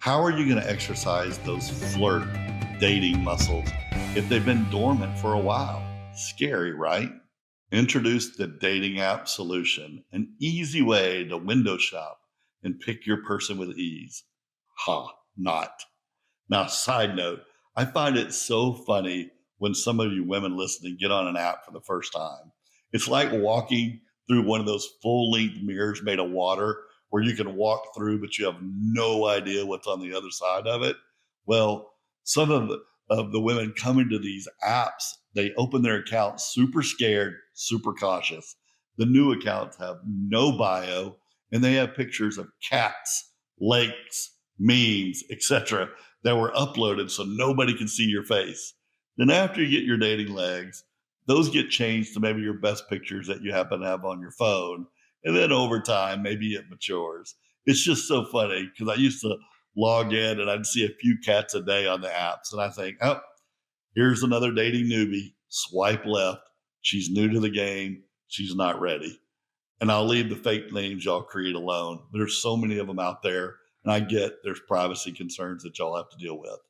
How are you going to exercise those flirt dating muscles if they've been dormant for a while? Scary, right? Introduce the dating app solution, an easy way to window shop and pick your person with ease. Ha, not. Now, side note, I find it so funny when some of you women listening get on an app for the first time. It's like walking through one of those full length mirrors made of water where you can walk through, but you have no idea what's on the other side of it. Well, some of the women coming to these apps, they open their accounts super scared, super cautious. The new accounts have no bio, and they have pictures of cats, lakes, memes, etc. that were uploaded so nobody can see your face. Then after you get your dating legs, those get changed to maybe your best pictures that you happen to have on your phone. And then over time, maybe it matures. It's just so funny because I used to log in and I'd see a few cats a day on the apps. And I think, oh, here's another dating newbie. Swipe left. She's new to the game. She's not ready. And I'll leave the fake names y'all create alone. There's so many of them out there. And I get there's privacy concerns that y'all have to deal with.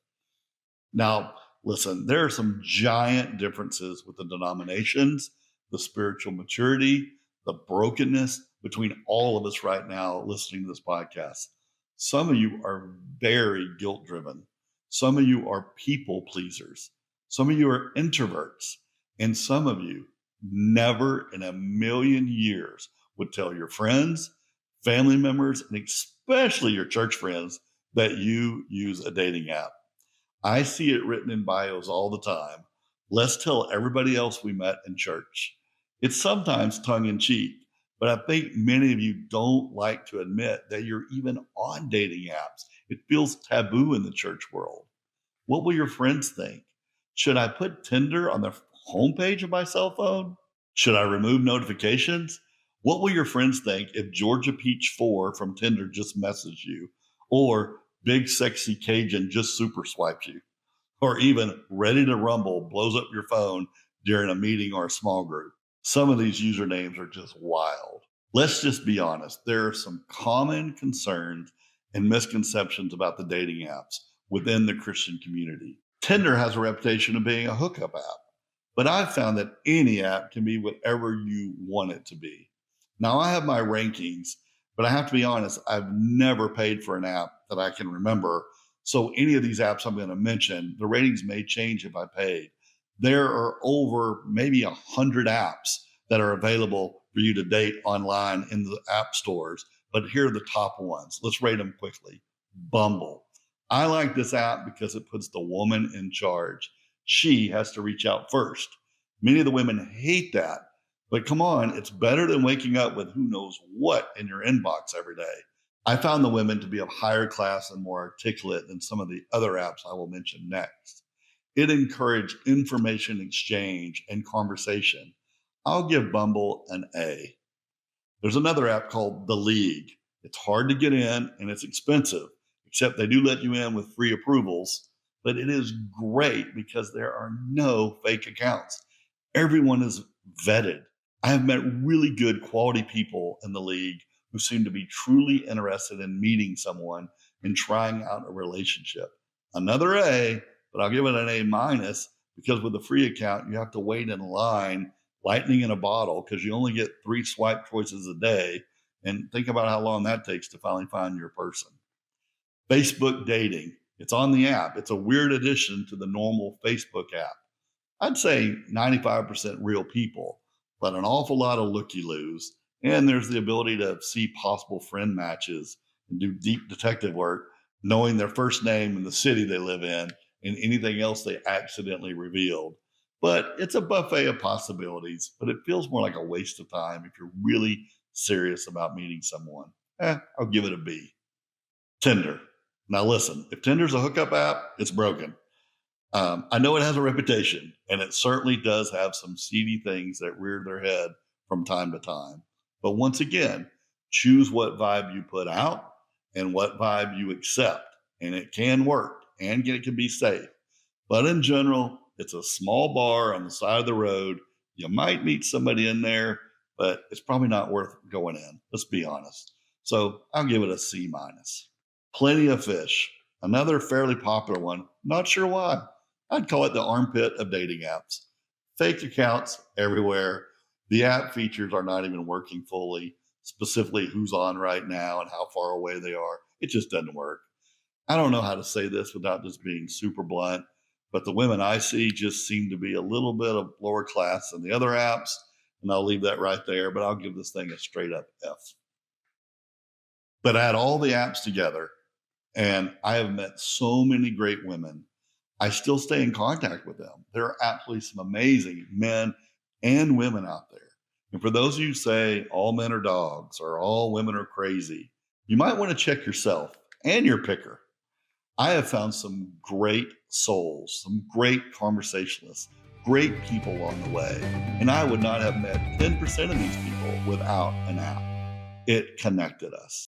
Now, listen, there are some giant differences with the denominations, the spiritual maturity, the brokenness between all of us right now listening to this podcast. Some of you are very guilt driven. Some of you are people pleasers. Some of you are introverts. And some of you never in a million years would tell your friends, family members, and especially your church friends that you use a dating app. I see it written in bios all the time. Let's tell everybody else we met in church. It's sometimes tongue in cheek, but I think many of you don't like to admit that you're even on dating apps. It feels taboo in the church world. What will your friends think? Should I put Tinder on the homepage of my cell phone? Should I remove notifications? What will your friends think if Georgia Peach 4 from Tinder just messaged you, or Big Sexy Cajun just super swipes you, or even Ready to Rumble blows up your phone during a meeting or a small group? Some of these usernames are just wild. Let's just be honest. There are some common concerns and misconceptions about the dating apps within the Christian community. Tinder has a reputation of being a hookup app, but I've found that any app can be whatever you want it to be. Now, I have my rankings, but I have to be honest, I've never paid for an app that I can remember. So any of these apps I'm going to mention, the ratings may change if I paid. There are over maybe 100 apps that are available for you to date online in the app stores, but here are the top ones. Let's rate them quickly. Bumble. I like this app because it puts the woman in charge. She has to reach out first. Many of the women hate that, but come on, it's better than waking up with who knows what in your inbox every day. I found the women to be of higher class and more articulate than some of the other apps I will mention next. It encouraged information exchange and conversation. I'll give Bumble an A. There's another app called The League. It's hard to get in and it's expensive, except they do let you in with free approvals, but it is great because there are no fake accounts. Everyone is vetted. I have met really good quality people in The League who seem to be truly interested in meeting someone and trying out a relationship. Another A, but I'll give it an A minus because with a free account, you have to wait in line, lightning in a bottle, because you only get 3 swipe choices a day. And think about how long that takes to finally find your person. Facebook dating. It's on the app. It's a weird addition to the normal Facebook app. I'd say 95% real people, but an awful lot of looky-loos. And there's the ability to see possible friend matches and do deep detective work, knowing their first name and the city they live in and anything else they accidentally revealed. But it's a buffet of possibilities, but it feels more like a waste of time if you're really serious about meeting someone. I'll give it a B. Tinder. Now listen, if Tinder's a hookup app, it's broken. I know it has a reputation, and it certainly does have some seedy things that rear their head from time to time. But once again, choose what vibe you put out and what vibe you accept. And it can work and it can be safe. But in general, it's a small bar on the side of the road. You might meet somebody in there, but it's probably not worth going in. Let's be honest. So I'll give it a C minus. Plenty of fish. Another fairly popular one, not sure why. I'd call it the armpit of dating apps. Fake accounts everywhere. The app features are not even working fully, specifically who's on right now and how far away they are. It just doesn't work. I don't know how to say this without just being super blunt, but the women I see just seem to be a little bit of lower class than the other apps. And I'll leave that right there, but I'll give this thing a straight up F. But add all the apps together, and I have met so many great women. I still stay in contact with them. There are absolutely some amazing men and women out there. And for those of you who say all men are dogs or all women are crazy, you might want to check yourself and your picker. I have found some great souls, some great conversationalists, great people along the way. And I would not have met 10% of these people without an app. It connected us.